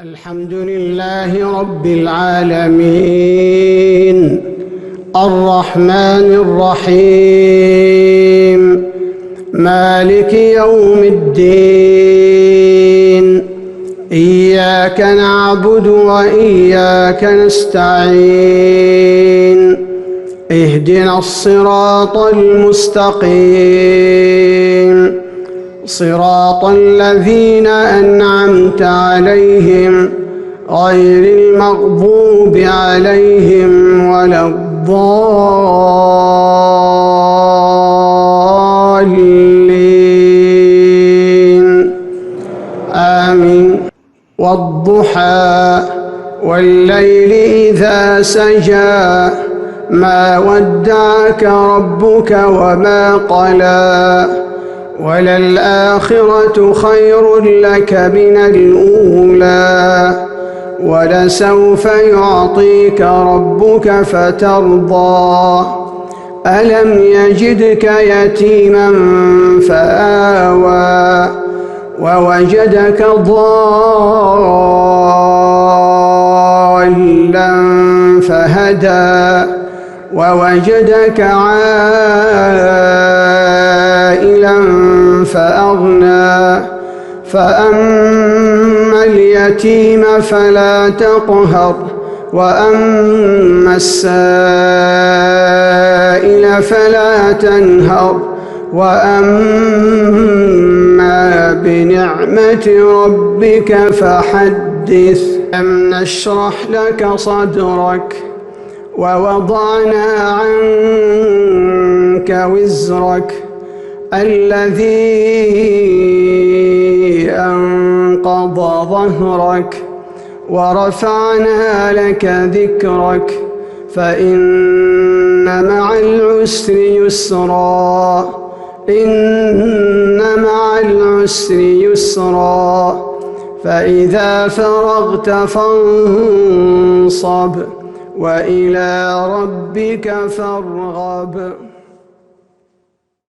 الحمد لله رب العالمين الرحمن الرحيم مالك يوم الدين إياك نعبد وإياك نستعين اهدنا الصراط المستقيم صراط الذين أنعمت عليهم غير المغضوب عليهم ولا الضالين آمين. والضحى والليل إذا سجى ما ودعك ربك وما قلى وللآخرة خير لك من الأولى ولسوف يعطيك ربك فترضى ألم يجدك يتيما فآوى ووجدك ضالا فهدى ووجدك عائلا فأغنى فأما اليتيم فلا تقهر وأما السائل فلا تنهر وأما بنعمة ربك فحدث. ألم نشرح لك صدرك ووضعنا عنك وزرك الذي أنقض ظهرك ورفعنا لك ذكرك فإن مع العسر يسرا إن مع العسر يسرا فإذا فرغت فانصب وإلى ربك فارغب.